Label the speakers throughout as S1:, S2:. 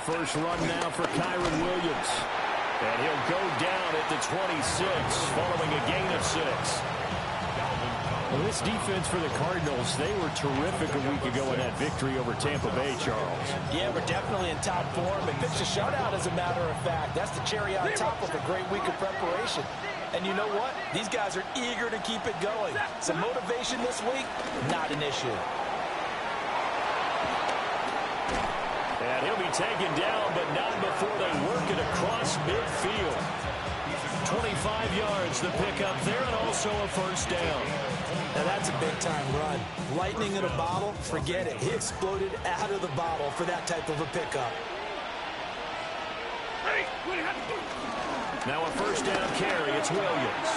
S1: first run now for Kyren Williams. And he'll go down at the 26 following a gain of 6.
S2: Well, this defense for the Cardinals, they were terrific a week ago in that victory over Tampa Bay, Charles.
S3: Yeah, we're definitely in top form and pitched a shutout, as a matter of fact. That's the cherry on top of a great week of preparation. And you know what? These guys are eager to keep it going. Some motivation this week, not an issue.
S1: And he'll be taken down, but not before they work it across midfield. 25 yards the pickup there, and also a first down.
S3: Now that's a big-time run. Lightning in a bottle, forget it. He exploded out of the bottle for that type of a pickup.
S1: Now a first down carry. It's Williams.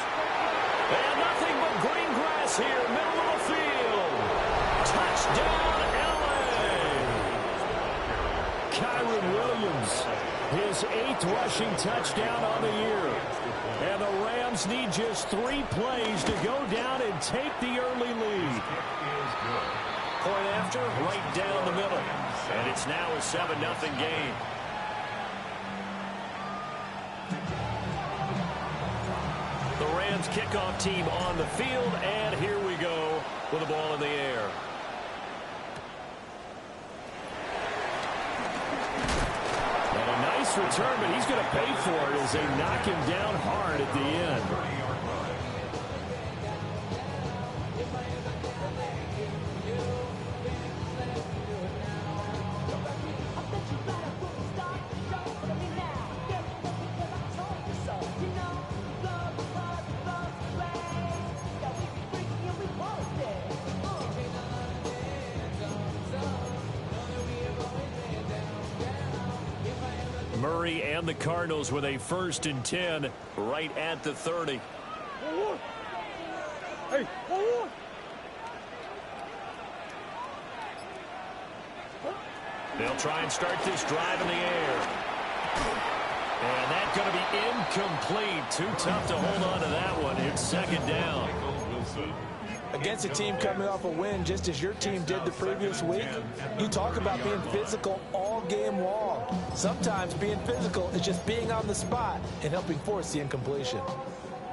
S1: And nothing but green grass here, middle of the field. Touchdown, L.A. Kyren Williams, his 8th rushing touchdown on the year. And the Rams need just 3 plays to go down and take the early lead. Point after, right down the middle. And it's now a 7-0 game. The Rams kickoff team on the field, and here we go with the ball in the air. And a nice return, but he's going to pay for it as they knock him down hard at the end. Murray and the Cardinals with a 1st and 10 right at the 30.
S4: Hey,
S1: They'll try and start this drive in the air. And that's going to be incomplete. Too tough to hold on to that one. It's 2nd down.
S3: Against a team coming off a win just as your team did the previous week, you talk about being physical all game long. Sometimes being physical is just being on the spot and helping force the incompletion.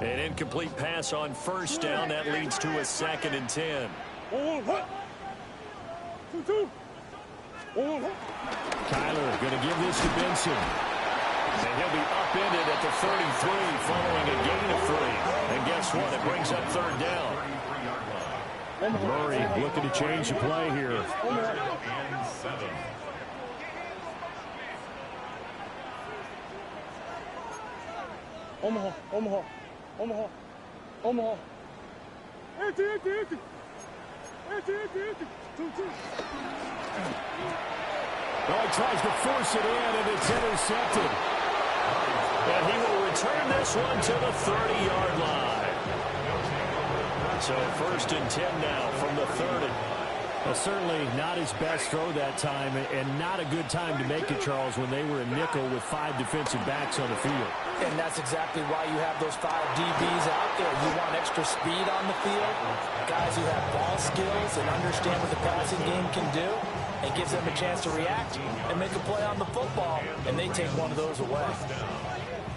S1: An incomplete pass on 1st down. That leads to a 2nd and 10. Kyler going to give this to Benson. And he'll be upended at the 33 following a gain of 3. And guess what? It brings up 3rd down.
S2: Murray looking to change the play here.
S4: Omaha.
S1: Well, he tries to force it in, and it's intercepted. And he will return this one to the 30-yard line. So 1st and 10 now from the 30.
S2: Well, certainly not his best throw that time, and not a good time to make it, Charles, when they were a nickel with 5 defensive backs on the field.
S3: And that's exactly why you have those 5 DBs out there. You want extra speed on the field, guys who have ball skills and understand what the passing game can do. It gives them a chance to react and make a play on the football, and they take one of those away.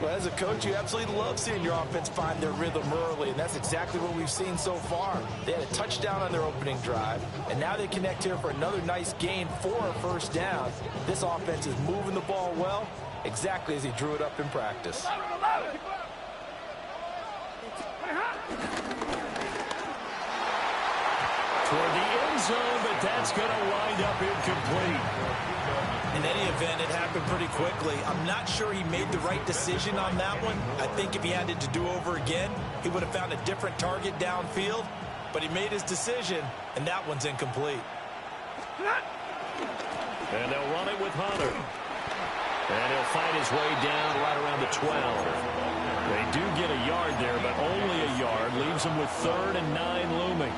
S3: Well, as a coach, you absolutely love seeing your offense find their rhythm early, and that's exactly what we've seen so far. They had a touchdown on their opening drive, and now they connect here for another nice gain for a 1st down. This offense is moving the ball well, exactly as he drew it up in practice.
S1: Toward the end zone, but that's going to wind up incomplete.
S3: In any event, it happened pretty quickly. I'm not sure he made the right decision on that one. I think if he had it to do over again, he would have found a different target downfield. But he made his decision, and that one's incomplete.
S1: And they'll run it with Hunter. And he'll find his way down right around the 12. They do get a yard there, but only a yard. Leaves them with 3rd and 9 looming.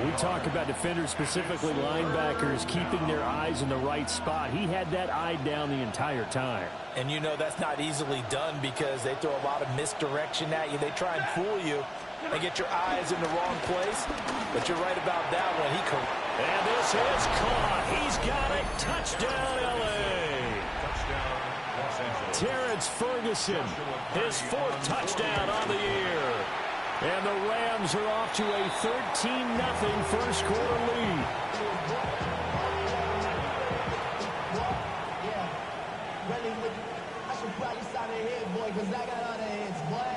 S2: We talk about defenders, specifically linebackers, keeping their eyes in the right spot. He had that eye down the entire time.
S3: And you know that's not easily done because they throw a lot of misdirection at you. They try and fool you and get your eyes in the wrong place. But you're right about that one.
S1: And this is caught. He's got it. Touchdown, L.A. Terrence Ferguson, his 4th touchdown on the year. And the Rams are off to a 13-0 first quarter lead.
S5: I should probably sign a head, boy, because I got other heads, boy.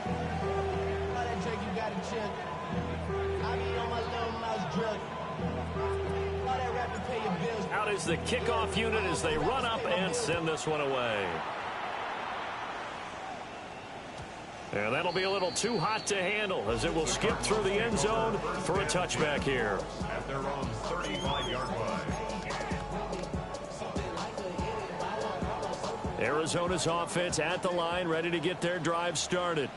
S5: All that drink you got to chill. I be on my little mouse drill. All that rap to pay your bills.
S1: Out is the kickoff unit as they run up and send this one away. And that'll be a little too hot to handle as it will skip through the end zone for a touchback here.
S6: At their own 35-yard line.
S1: Arizona's offense at the line, ready to get their drive started.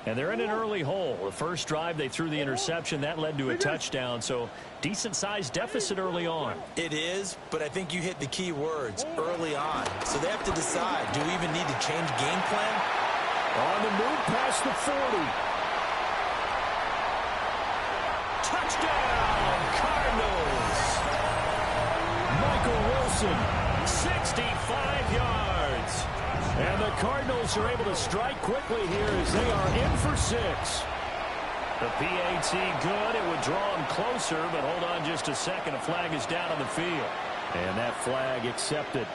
S1: And they're in an early hole. The first drive, they threw the interception. That led to a touchdown, so decent-sized deficit early on.
S3: It is, but I think you hit the key words, early on. So they have to decide, do we even need to change game plan?
S1: On the move past the 40. Touchdown, Cardinals. Michael Wilson, 65 yards. And the Cardinals are able to strike quickly here as they are in for 6. The PAT good. It would draw them closer, but hold on just a second. A flag is down on the field. And that flag accepted.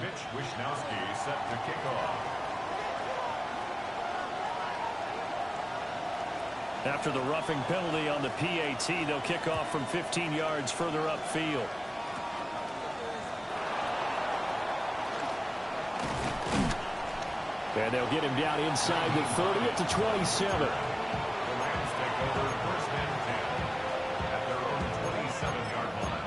S6: Mitch Wishnowsky set to kick off.
S1: After the roughing penalty on the PAT, they'll kick off from 15 yards further upfield. And they'll get him down inside the 30 at the 27.
S6: The Rams take over 1st and 10 at their own 27-yard line.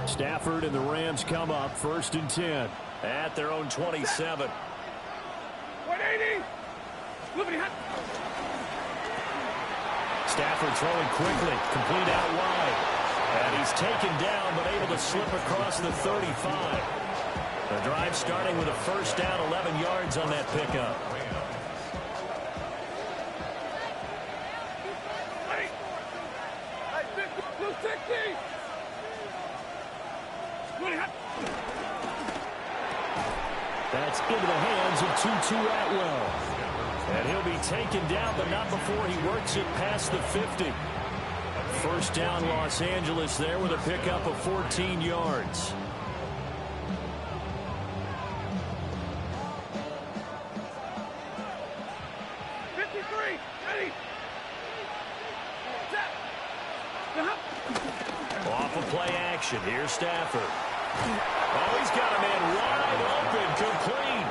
S1: Stafford and the Rams come up 1st and 10 at their own 27.
S4: 180.
S1: Stafford throwing quickly, complete out wide. And he's taken down, but able to slip across the 35. The drive starting with a 1st down, 11 yards on that pickup. That's into the hands of Tutu Atwell. And he'll be taken down, but not before he works it past the 50. 1st down, Los Angeles there with a pickup of 14 yards. Off of play action. Here's Stafford. Oh, he's got a man wide open, complete.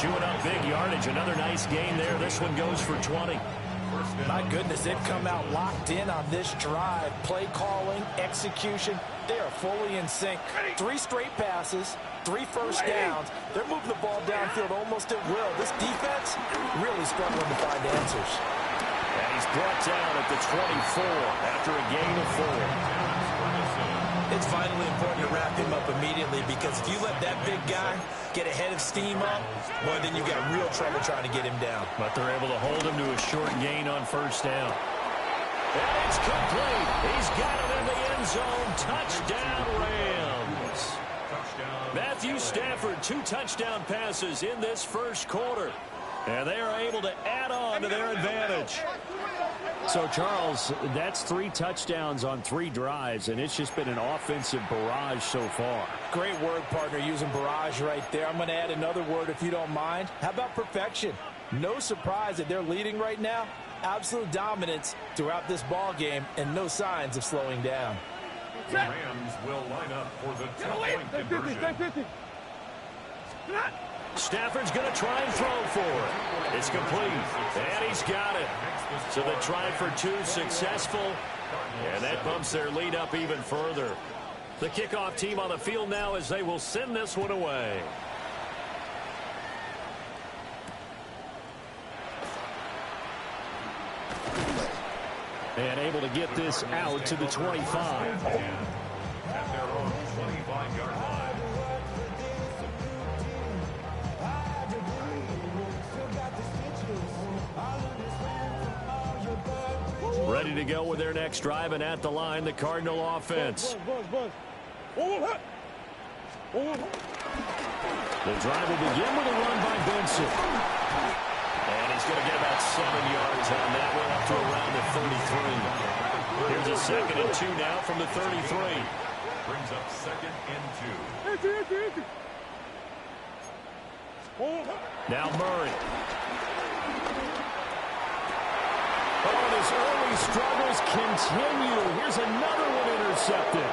S1: Chewing up big yardage. Another nice gain there. This one goes for 20.
S3: My goodness, they've come out locked in on this drive. Play calling, execution, they are fully in sync. 3 straight passes, 3 first downs. They're moving the ball downfield almost at will. This defense really struggling to find answers.
S1: And he's brought down at the 24 after a gain of 4.
S3: It's vitally important to wrap him up immediately because if you let that big guy get ahead of steam up, well, then you've got real trouble trying to get him down.
S1: But they're able to hold him to a short gain on 1st down. And it's complete. He's got it in the end zone. Touchdown, Rams. Matthew Stafford, 2 touchdown passes in this first quarter. And they are able to add on to their advantage. So, Charles, that's 3 touchdowns on 3 drives, and it's just been an offensive barrage so far.
S3: Great word, partner, using barrage right there. I'm going to add another word if you don't mind. How about perfection? No surprise that they're leading right now. Absolute dominance throughout this ball game and no signs of slowing down.
S6: The Rams will line up for the 2-point conversion.
S1: Stafford's going to try and throw for it. It's complete, and he's got it. So the try for 2 successful, and that bumps their lead up even further. The kickoff team on the field now as they will send this one away. And able to get this out to the 25.
S6: At their own 25-yard line.
S2: ready to go with their next drive, and at the line, the Cardinal offense. The drive will begin with a run by Benson. And he's going to get about 7 yards on that one up to around the 33. Here's a 2nd and 2 now from the 33.
S6: Brings up 2nd and 2.
S2: Now Murray. Oh, and his early struggles continue. Here's another one intercepted.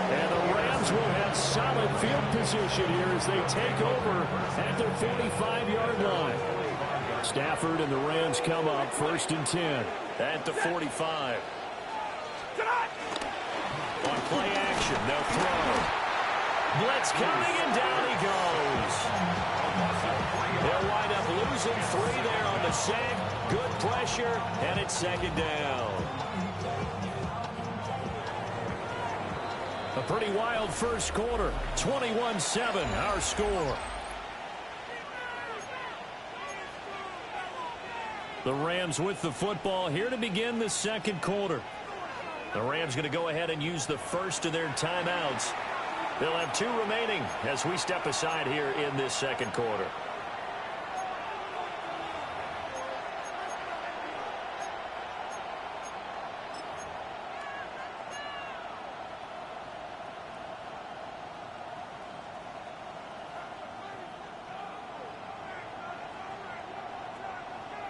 S2: And the Rams will have solid field position here as they take over at their 45-yard line. Stafford and the Rams come up 1st and 10 at the 45. On play action, they'll throw. Blitz coming, and down he goes. They'll wind up losing 3 there on the sack. Good pressure, and it's 2nd down. A pretty wild first quarter. 21-7, our score. The Rams with the football here to begin the 2nd quarter. The Rams going to go ahead and use the first of their timeouts. They'll have 2 remaining as we step aside here in this 2nd quarter.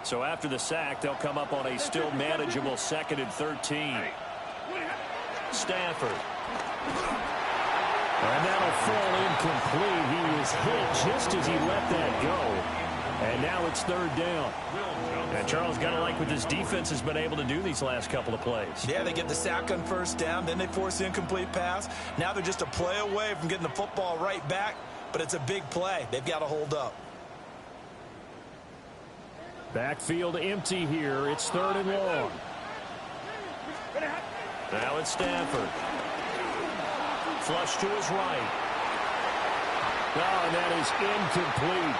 S2: So after the sack, they'll come up on a still manageable 2nd and 13. Stafford. And that'll fall incomplete. He was hit just as he let that go. And now it's 3rd down. And Charles, got to like what this defense has been able to do these last couple of plays.
S3: Yeah, they get the sack on 1st down, then they force the incomplete pass. Now they're just a play away from getting the football right back, but it's a big play. They've got to hold up.
S2: Backfield empty here. It's 3rd and long. Now it's Stafford. Flush to his right. Oh, and that is incomplete.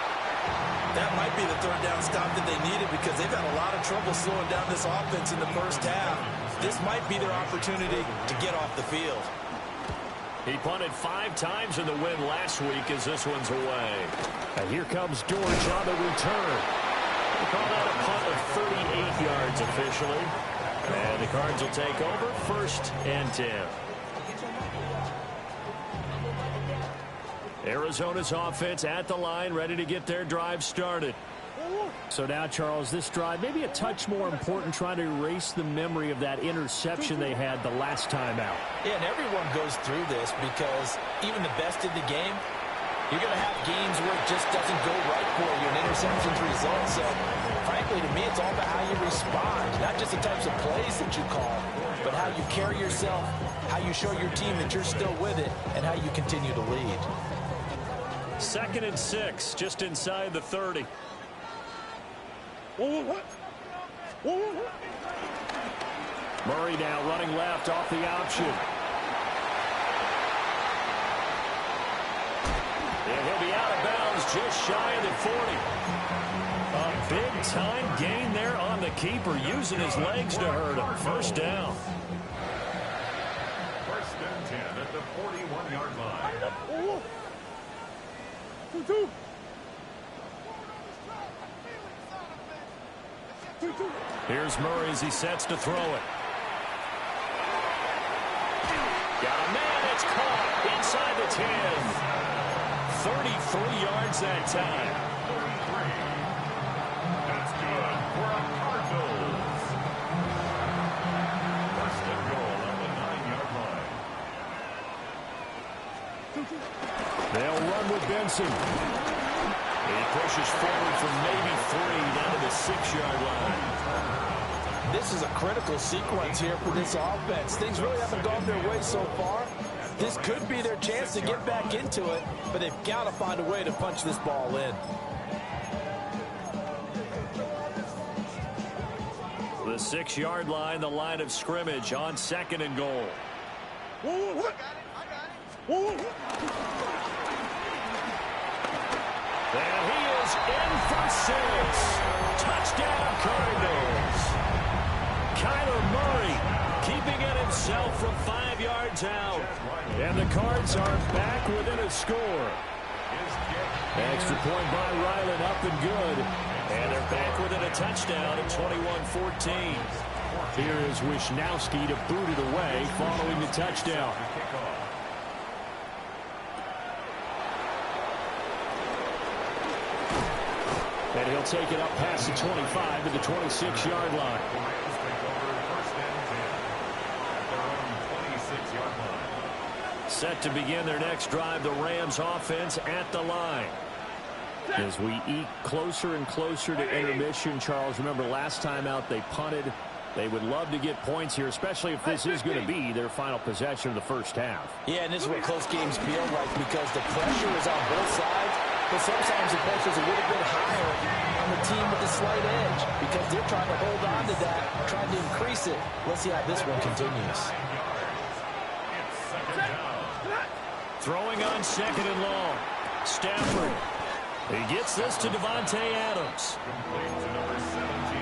S3: That might be the 3rd down stop that they needed because they've had a lot of trouble slowing down this offense in the first half. This might be their opportunity to get off the field.
S2: He punted 5 times in the win last week as this one's away. And here comes George on the return. They call that a punt of 38 yards officially. And the Cards will take over 1st and 10. Arizona's offense at the line, ready to get their drive started. So now, Charles, this drive maybe a touch more important, trying to erase the memory of that interception they had the last time out.
S3: Yeah, and everyone goes through this because even the best in the game, you're going to have games where it just doesn't go right for you and interceptions result. So, frankly, to me, it's all about how you respond, not just the types of plays that you call, but how you carry yourself, how you show your team that you're still with it, and how you continue to lead.
S2: 2nd and 6, just inside the 30. Murray now running left off the option. And he'll be out of bounds just shy of the 40. A big-time gain there on the keeper, using his legs to hurt him. 1st down.
S6: 1st and 10 at the 41-yard line.
S2: Here's Murray as he sets to throw it. Got a man, it's caught inside the 10. 33 yards that time.
S6: 33. That's good for a Cardinals. 1st and goal on the 9-yard line.
S2: They'll run with Benson. He pushes forward from maybe 3 down to the 6-yard line.
S3: This is a critical sequence here for this offense. Things really haven't gone their way so far. This could be their chance to get back into it, but they've got to find a way to punch this ball in.
S2: The 6-yard line, the line of scrimmage on 2nd and goal. And he is in for 6. Touchdown, Cardinals.
S1: Kyler Murray keeping it himself from 5 yards out. And the Cards are back within a score. Extra point by Ryland, up and good. And they're back within a touchdown at 21-14. Here is Wisnowski to boot it away following the touchdown. And he'll take it up past the 25 to the 26-yard line. Set to begin their next drive, the Rams offense at the line. As we eke closer and closer to intermission, Charles, remember last time out they punted. They would love to get points here, especially if this is going to be their final possession of the first half.
S3: Yeah, and this is what close games feel like because the pressure is on both sides, but sometimes the pressure is a little bit higher on the team with the slight edge because they're trying to hold on to that, trying to increase it. Let's see how this one continues.
S1: Throwing on second and long. Stafford. He gets this to Davante Adams.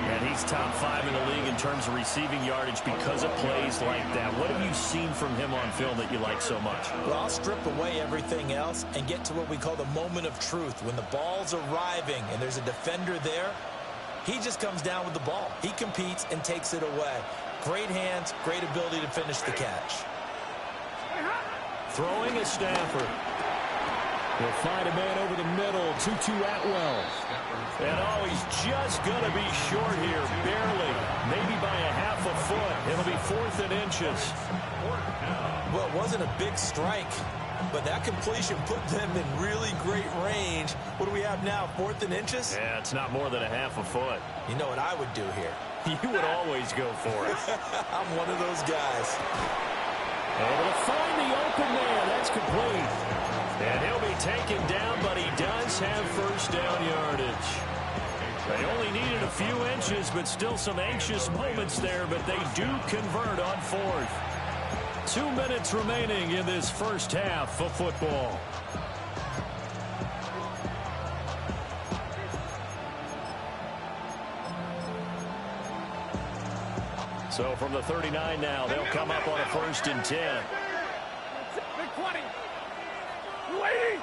S1: And he's top 5 in the league in terms of receiving yardage because of plays like that. What have you seen from him on film that you like so much?
S3: Well, I'll strip away everything else and get to what we call the moment of truth. When the ball's arriving and there's a defender there, he just comes down with the ball. He competes and takes it away. Great hands, great ability to finish the catch.
S1: Throwing is Stafford. He'll find a man over the middle. Tutu Atwell. And oh, he's just going to be short here. Barely. Maybe by a half a foot. It'll be 4th and inches.
S3: Well, it wasn't a big strike, but that completion put them in really great range. What do we have now, 4th and inches?
S1: Yeah, it's not more than a half a foot.
S3: You know what I would do here?
S1: You would always go for it.
S3: I'm one of those guys.
S1: Able to find the open man. That's complete. And he'll be taken down, but he does have first down yardage. They only needed a few inches, but still some anxious moments there, but they do convert on 4th. 2 minutes remaining in this first half of football. So from the 39 now, they'll come up on a 1st and 10.
S4: Big 20. 280.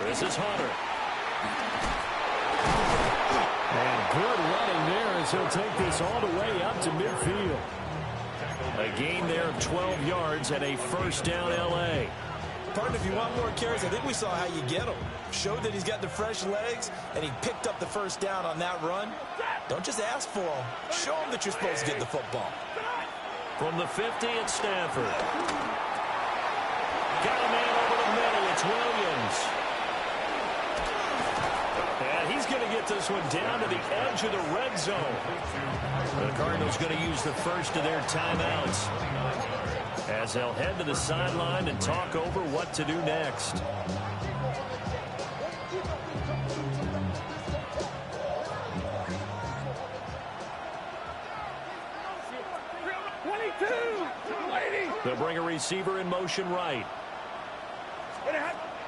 S1: This is Hunter. And good running there as he'll take this all the way up to midfield. A gain there of 12 yards and a first down L.A.
S3: Partner, if you want more carries, I think we saw how you get him. Showed that he's got the fresh legs, and he picked up the first down on that run. Don't just ask for him. Show him that you're supposed to get the football.
S1: From the 50, it's Stafford. Got a man over the middle. It's Williams. And he's going to get this one down to the edge of the red zone. The Cardinals going to use the first of their timeouts as they'll head to the sideline and talk over what to do next. They'll bring a receiver in motion right.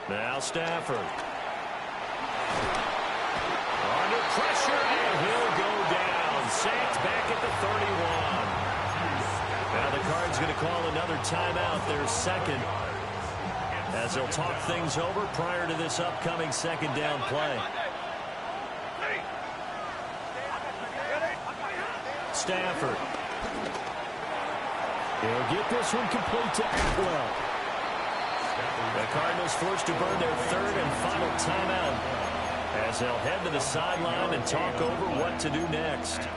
S1: Now Stafford. Under pressure, and he'll go down. Sacked back at the 31. Now the Cards going to call another timeout, their second, as they'll talk things over prior to this upcoming second down play. Stafford. He'll get this one complete to Atwell. The Cardinals forced to burn their third and final timeout as they'll head to the sideline and talk over what to do next.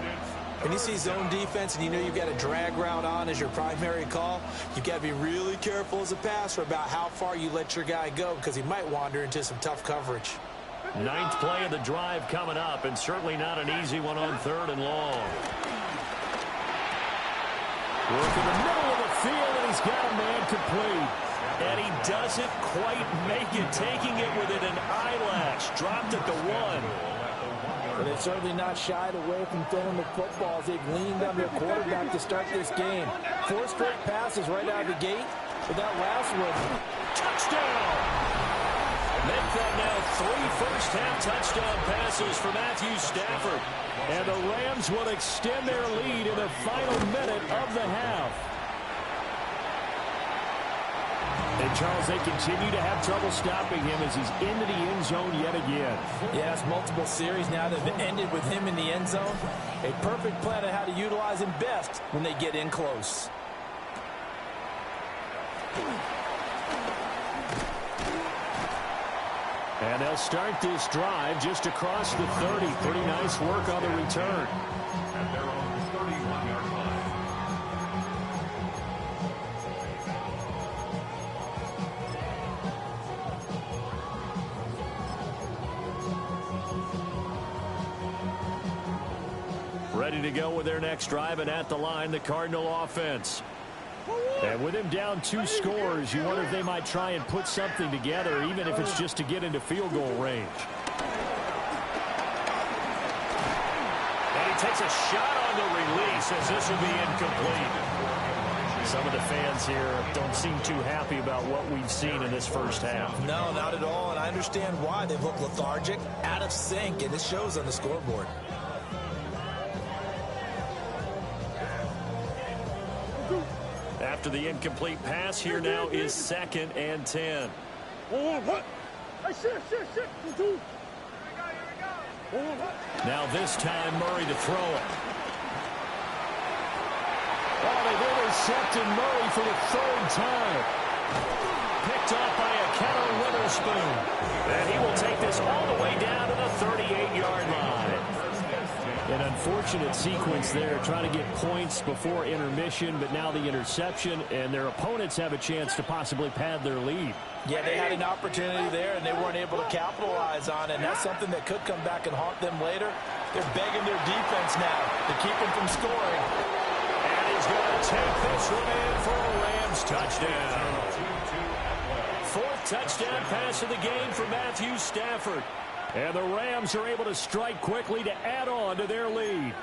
S3: When you see zone defense and you know you've got a drag route on as your primary call, you've got to be really careful as a passer about how far you let your guy go because he might wander into some tough coverage.
S1: 9th play of the drive coming up, and certainly not an easy one on 3rd and long. Work in the middle of the field, and he's got a man complete. And he doesn't quite make it, taking it within an eyelash. Dropped at the 1.
S3: But they've certainly not shied away from throwing the football as they've leaned on their quarterback to start this game. 4 straight passes right out of the gate. But that last one,
S1: touchdown! Make that now 3 first-half touchdown passes for Matthew Stafford. And the Rams will extend their lead in the final minute of the half. And, Charles, they continue to have trouble stopping him as he's into the end zone yet again.
S3: Yes, multiple series now that have ended with him in the end zone. A perfect plan on how to utilize him best when they get in close.
S1: And they'll start this drive just across the 30. Pretty nice work on the return.
S6: At their own 31-yard line.
S1: Ready to go with their next drive, and at the line, the Cardinal offense. And with him down 2 scores, you wonder if they might try and put something together, even if it's just to get into field goal range.
S2: And he takes a shot on the release as this will be incomplete.
S1: Some of the fans here don't seem too happy about what we've seen in this first half.
S3: No, not at all, and I understand why. They've looked lethargic, out of sync, and it shows on the scoreboard.
S1: After the incomplete pass, here now is 2nd and 10. Now this time, Murray to throw it. Oh, they've intercepted Murray for the 3rd time. Picked off by a Kenner Witherspoon. And he will take this all the way down to the 38-yard line. An unfortunate sequence there, trying to get points before intermission, but now the interception, and their opponents have a chance to possibly pad their lead.
S3: Yeah, they had an opportunity there, and they weren't able to capitalize on it, and that's something that could come back and haunt them later. They're begging their defense now to keep them from scoring.
S2: And he's going to take this one in for a Rams touchdown.
S1: 4th touchdown pass of the game for Matthew Stafford. And the Rams are able to strike quickly to add on to their lead.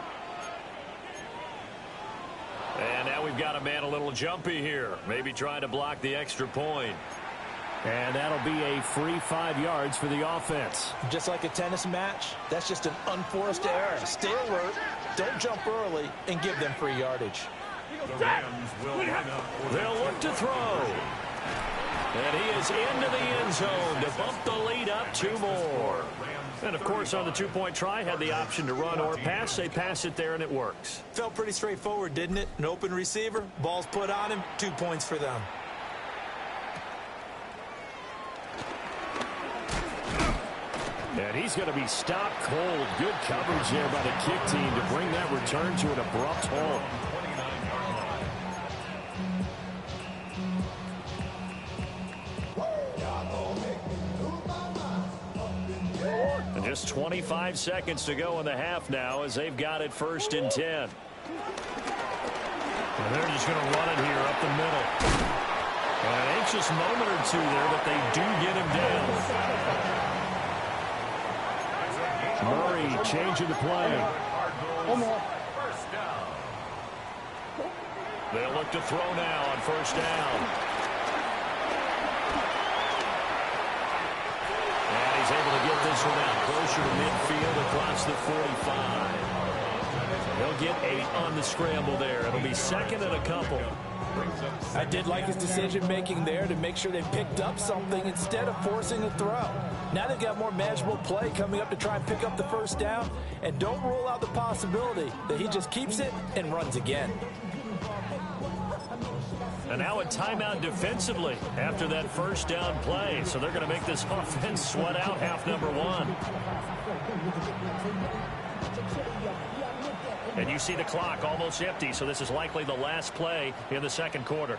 S2: And now we've got a man a little jumpy here. Maybe trying to block the extra point.
S1: And that'll be a free 5 yards for the offense.
S3: Just like a tennis match, that's just an unforced error. Stay alert, don't jump early, and give them free yardage.
S6: The Rams will line up for
S1: They'll look to throw. And he is into the end zone to bump the lead up 2 more. And, of course, on the 2-point try, had the option to run or pass. They pass it there, and it works.
S3: Felt pretty straightforward, didn't it? An open receiver, ball's put on him, 2 points for them.
S1: And he's going to be stopped cold. Good coverage there by the kick team to bring that return to an abrupt halt. And just 25 seconds to go in the half now as they've got it 1st and 10. And they're just going to run it here up the middle. An anxious moment or 2 there, but they do get him down. Murray changing the play. They'll look to throw now on 1st down. And he's able to get this one out closer to midfield across the 45. They'll get 8 on the scramble there. It'll be 2nd and a couple.
S3: I did like his decision-making there to make sure they picked up something instead of forcing a throw. Now they've got more manageable play coming up to try and pick up the 1st down, and don't rule out the possibility that he just keeps it and runs again.
S1: And now a timeout defensively after that 1st down play. So they're going to make this offense sweat out half number 1. And you see the clock almost empty, so this is likely the last play in the 2nd quarter.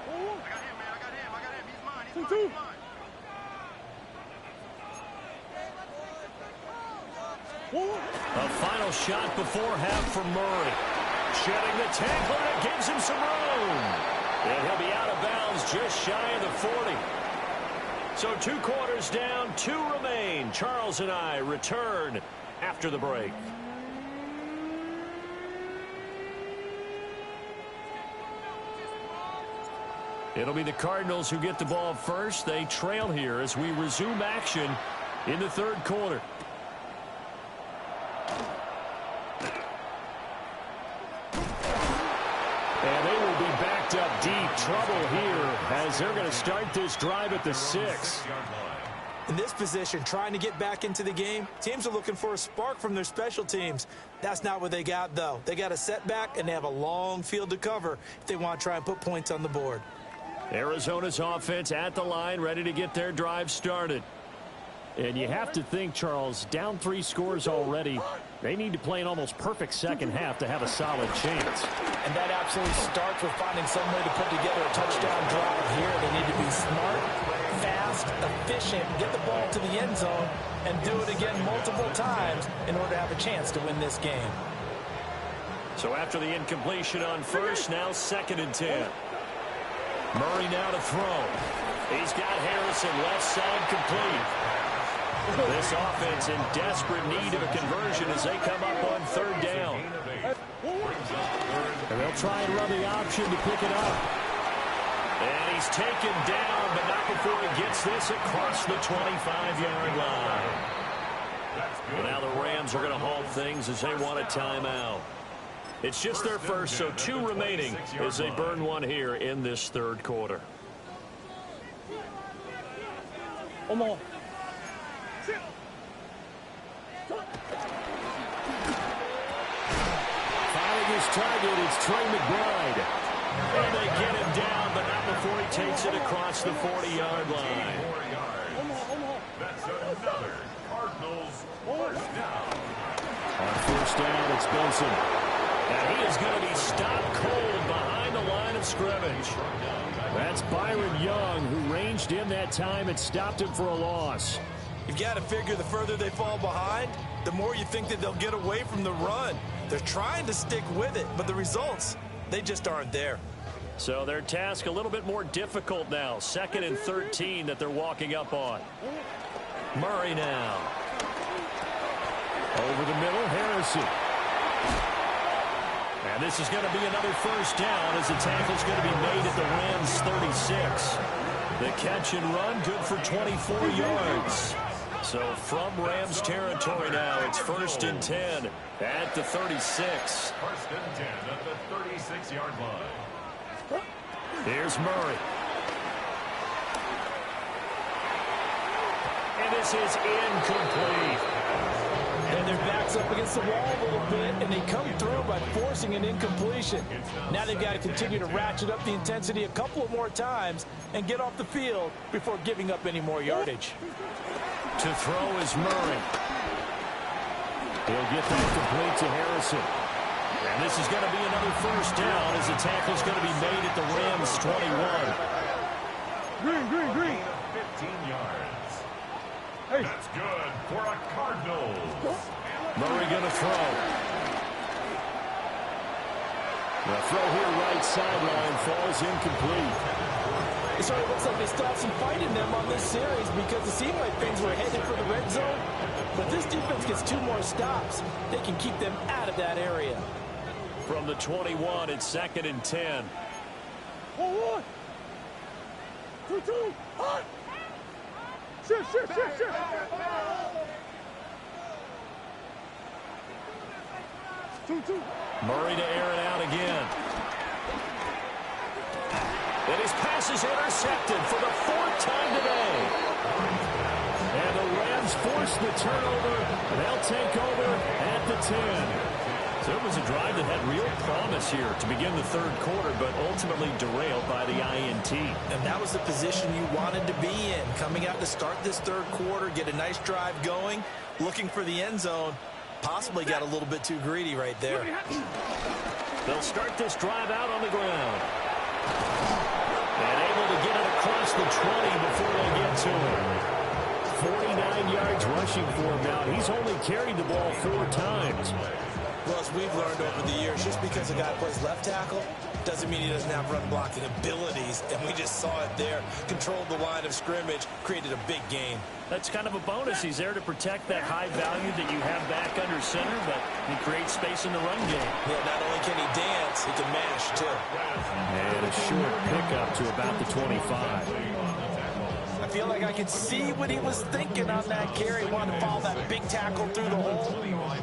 S1: A final shot before half for Murray. Shedding the tackle, and it gives him some room. And he'll be out of bounds just shy of the 40. So 2 quarters down, 2 remain. Charles and I return after the break. It'll be the Cardinals who get the ball first. They trail here as we resume action in the third quarter. And they will be backed up deep. Trouble here as they're going to start this drive at the 6.
S3: In this position, trying to get back into the game, teams are looking for a spark from their special teams. That's not what they got, though. They got a setback, and they have a long field to cover if they want to try and put points on the board.
S1: Arizona's offense at the line, ready to get their drive started. And you have to think, Charles, down 3 scores already. They need to play an almost perfect second half to have a solid chance.
S3: And that absolutely starts with finding some way to put together a touchdown drive here. They need to be smart, fast, efficient, get the ball to the end zone, and do it again multiple times in order to have a chance to win this game.
S1: So after the incompletion on first, now 2nd and 10. Murray now to throw. He's got Harrison left side complete. This offense in desperate need of a conversion as they come up on 3rd down. And they'll try and run the option to pick it up. And he's taken down, but not before he gets this across the 25-yard line. Well, now the Rams are going to halt things as they want a timeout. It's just their first, so 2 remaining as they burn one here in this third quarter. Finding his target, it's Trey McBride. And they get him down, but not before he takes it across the 40-yard line.
S6: That's another Cardinals first down.
S1: On first down, it's Benson. And he is going to be stopped cold behind the line of scrimmage. That's Byron Young, who ranged in that time and stopped him for a loss.
S3: You've got to figure the further they fall behind, the more you think that they'll get away from the run. They're trying to stick with it, but the results, they just aren't there.
S1: So their task a little bit more difficult now. 2nd and 13 that they're walking up on. Murray now. Over the middle, Harrison. And this is going to be another first down as the tackle's going to be made at the Rams' 36. The catch and run, good for 24 yards. So from Rams territory now, it's 1st and 10 at the 36.
S6: 1st and 10 at the 36-yard line.
S1: Here's Murray. And this is incomplete.
S3: And their back's up against the wall a little bit, and they come through by forcing an incompletion. Now they've got to continue to ratchet up the intensity a couple of more times and get off the field before giving up any more yardage.
S1: To throw is Murray. He'll get that complete to Harrison. And this is going to be another first down as the tackle's going to be made at the Rams' 21.
S6: Green. 15 yards. That's good for a Cardinals.
S1: Murray going to throw. The throw here right sideline falls incomplete.
S3: It sort of looks like they still have some fight in them on this series because it seemed like things were headed for the red zone. But this defense gets 2 more stops. They can keep them out of that area.
S1: From the 21, it's 2nd and 10.
S4: 1, 2, hot! Shift. 2.
S1: Murray to air it out again. And his pass is intercepted for the 4th time today. And the Rams force the turnover. They'll take over at the 10. So it was a drive that had real promise here to begin the third quarter, but ultimately derailed by the INT.
S3: And that was the position you wanted to be in. Coming out to start this third quarter, get a nice drive going, looking for the end zone. Possibly got a little bit too greedy right there.
S1: They'll start this drive out on the ground. And able to get it across the 20 before they get to him. 49 yards rushing for him now. He's only carried the ball 4 times.
S3: Well, as we've learned over the years, just because a guy plays left tackle doesn't mean he doesn't have run blocking abilities. And we just saw it there. Controlled the line of scrimmage, created a big gain.
S1: That's kind of a bonus. He's there to protect that high value that you have back under center, but he creates space in the run game.
S3: Yeah, not only can he dance, he can mash, too.
S1: And a short pickup to about the 25.
S3: I feel like I can see what he was thinking on that carry. Wanted to follow that big tackle through the hole.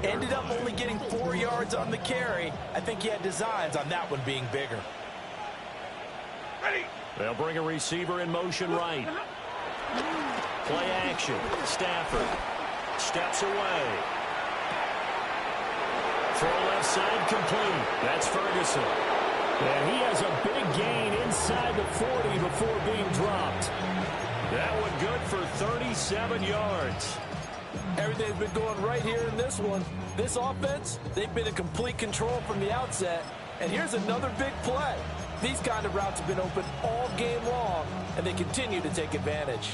S3: Ended up only getting 4 yards on the carry. I think he had designs on that one being bigger.
S1: Ready. They'll bring a receiver in motion right. Play action. Stafford steps away. Throw left side complete. That's Ferguson. And he has a big gain inside the 40 before being dropped. That one good for 37 yards.
S3: Everything's been going right here in this one. This offense, they've been in complete control from the outset. And here's another big play. These kind of routes have been open all game long, and they continue to take advantage.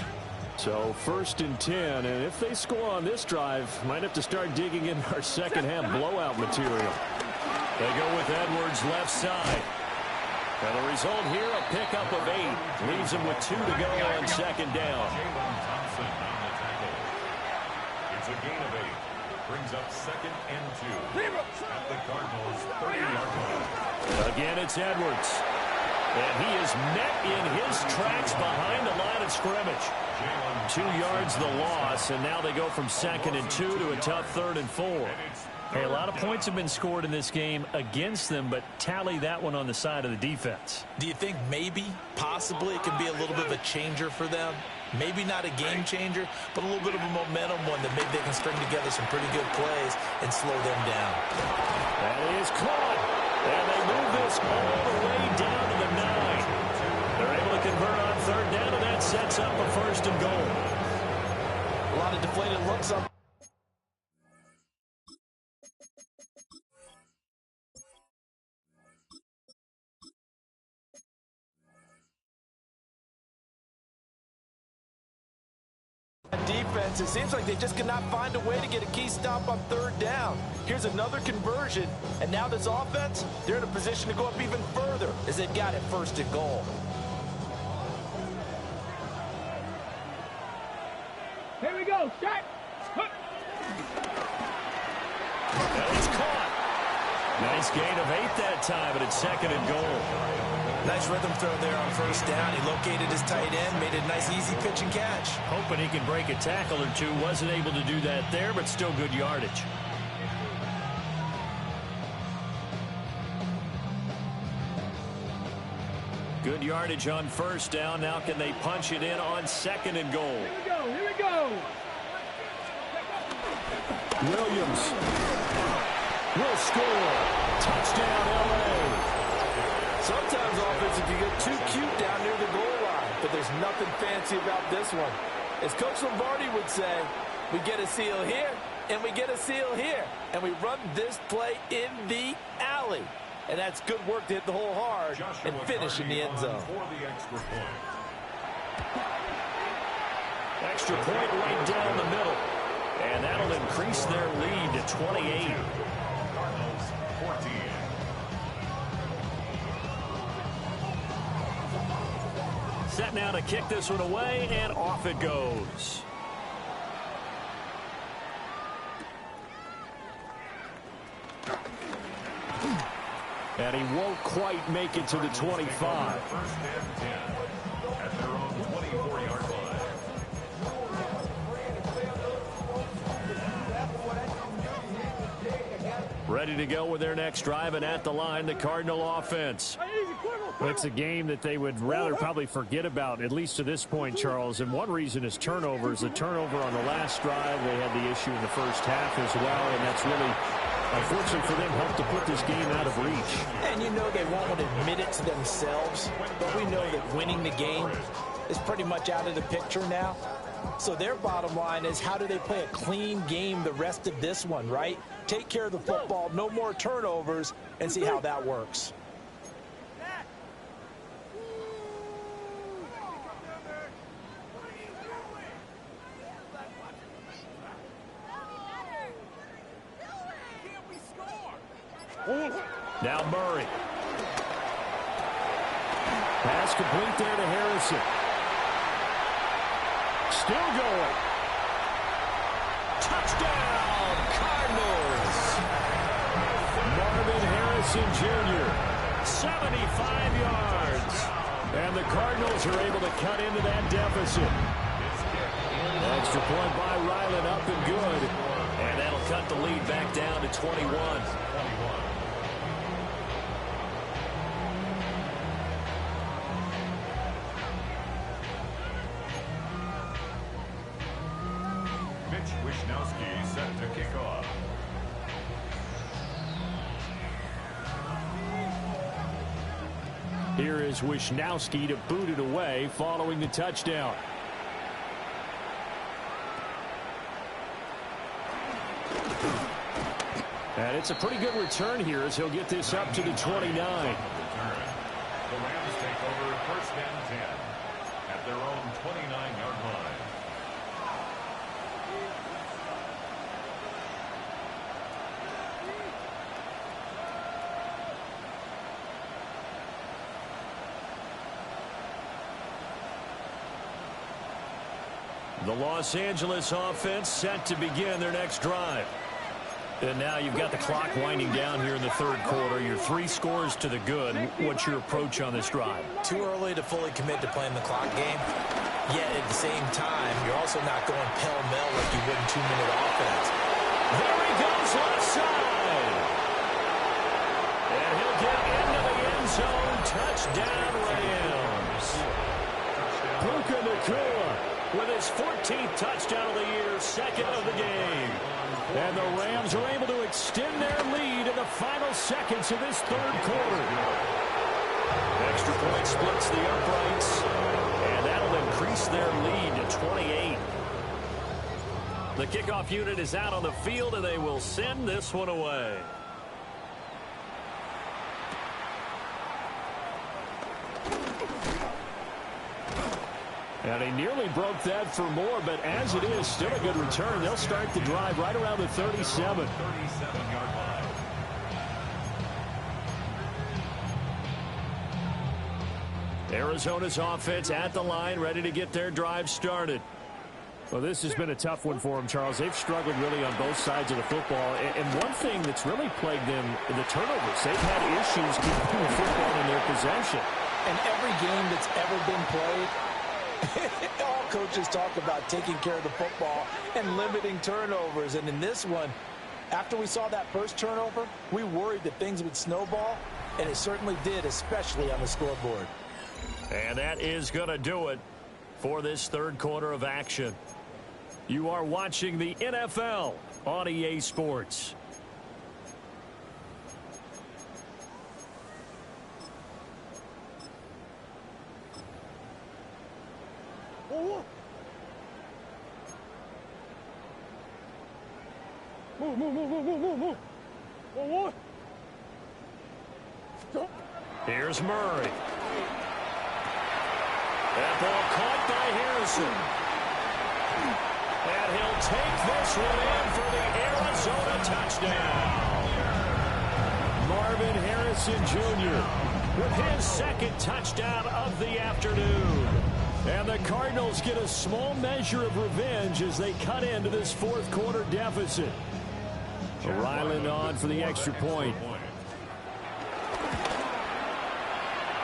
S1: So 1st and 10, and if they score on this drive, might have to start digging in our second half blowout material. They go with Edwards left side. And the result here, a pickup of 8. Leaves them with 2 to go on 2nd down.
S6: Jalen Thompson on the tackle. It's a gain of 8. Brings up 2nd and 2. At the Cardinals' 30-yard line.
S1: Again, it's Edwards. And he is met in his tracks behind the line of scrimmage. 2 yards the loss, and now they go from 2nd and 2 to a tough 3rd and 4. Hey, a lot of points have been scored in this game against them, but tally that one on the side of the defense.
S3: Do you think maybe, possibly, it could be a little bit of a changer for them? Maybe not a game changer, but a little bit of a momentum one that maybe they can string together some pretty good plays and slow them down.
S1: That is caught. And they move this all the way down to the 9. They're able to convert on 3rd down, and that sets up a 1st and goal.
S3: A lot of deflated looks on. Defense, it seems like they just cannot find a way to get a key stop on 3rd down. Here's another conversion, and now this offense, they're in a position to go up even further as they've got it 1st and goal.
S4: Here we go. Shot.
S1: That is caught. Nice gain of 8 that time, but it's 2nd and goal.
S3: Nice rhythm throw there on 1st down. He located his tight end, made a nice easy pitch and catch.
S1: Hoping he can break a tackle or two. Wasn't able to do that there, but still good yardage. Good yardage on 1st down. Now can they punch it in on 2nd and goal?
S4: Here we go. Here we go.
S1: Williams will score. Touchdown, L.A.
S3: Sometimes offense can get too cute down near the goal line, but there's nothing fancy about this one. As Coach Lombardi would say, we get a seal here, and we get a seal here, and we run this play in the alley. And that's good work to hit the hole hard and finish in the end zone.
S6: For the extra point.
S1: Extra point right down the middle. And that'll increase their lead to 28.
S6: Cardinals 14.
S1: Set now to kick this one away, and off it goes. And he won't quite make it to the 25.
S6: 1st and 10 at their own 24-yard line.
S1: Ready to go with their next drive, and at the line, the Cardinal offense. Well, it's a game that they would rather probably forget about, at least to this point, Charles. And one reason is turnovers. A turnover on the last drive. They had the issue in the first half as well, and that's really, unfortunately for them, helped to put this game out of reach.
S3: And you know they won't admit it to themselves, but we know that winning the game is pretty much out of the picture now. So their bottom line is, how do they play a clean game the rest of this one, right? Take care of the football, no more turnovers, and see how that works.
S1: Now Murray. Pass complete there to Harrison. Still going. Touchdown, Cardinals. Marvin Harrison Jr., 75 yards. And the Cardinals are able to cut into that deficit. Extra point by Ryland, up and good. And that'll cut the lead back down to 21.
S6: Mitch Wishnowsky set to kick off.
S1: Here is Wishnowsky to boot it away following the touchdown. And it's a pretty good return here as he'll get this up to the 29.
S6: The Rams take over first and 10 at their own 29-yard line.
S1: The Los Angeles offense set to begin their next drive. And now you've got the clock winding down here in the third quarter. Your 3 scores to the good. What's your approach on this drive?
S3: Too early to fully commit to playing the clock game. Yet at the same time, you're also not going pell-mell like you would in 2-minute offense.
S1: There he goes left side. And he'll get into the end zone. Touchdown, Rams. Puka Nacua with his 14th touchdown of the year, second of the game. And the Rams are able to extend their lead in the final seconds of this third quarter. Extra point splits the uprights, and that'll increase their lead to 28. The kickoff unit is out on the field, and they will send this one away. And he nearly broke that for more, but as it is, still a good return. They'll start the drive right around the 37.
S6: 37-yard line.
S1: Arizona's offense at the line, ready to get their drive started. Well, this has been a tough one for them, Charles. They've struggled really on both sides of the football. And one thing that's really plagued them, the turnovers. They've had issues keeping the football in their possession.
S3: And every game that's ever been played, all coaches talk about taking care of the football and limiting turnovers. And in this one, after we saw that first turnover, we worried that things would snowball, and it certainly did, especially on the scoreboard.
S1: And that is going to do it for this third quarter of action. You are watching the NFL on EA Sports.
S4: Move.
S1: Here's Murray. That ball caught by Harrison. And he'll take this one in for the Arizona touchdown. Marvin Harrison Jr. with his second touchdown of the afternoon. And the Cardinals get a small measure of revenge as they cut into this fourth quarter deficit. Ryland on for the extra point.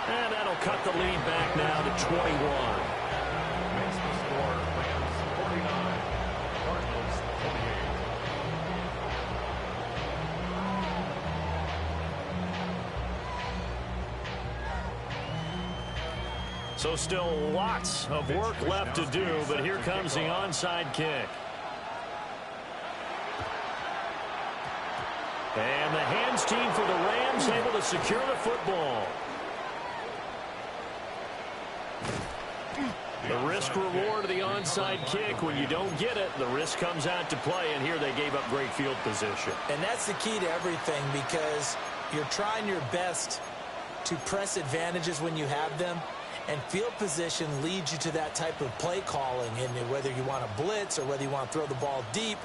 S1: And that'll cut the lead back now to 21.
S6: Makes the score Rams 49, Cardinals 28.
S1: So still lots of work left to do, but here comes the onside kick. And the hands team for the Rams able to secure the football. The risk reward of the onside kick. When you don't get it, the risk comes out to play, and here they gave up great field position.
S3: And that's the key to everything, because you're trying your best to press advantages when you have them, and field position leads you to that type of play calling. And whether you want to blitz or whether you want to throw the ball deep,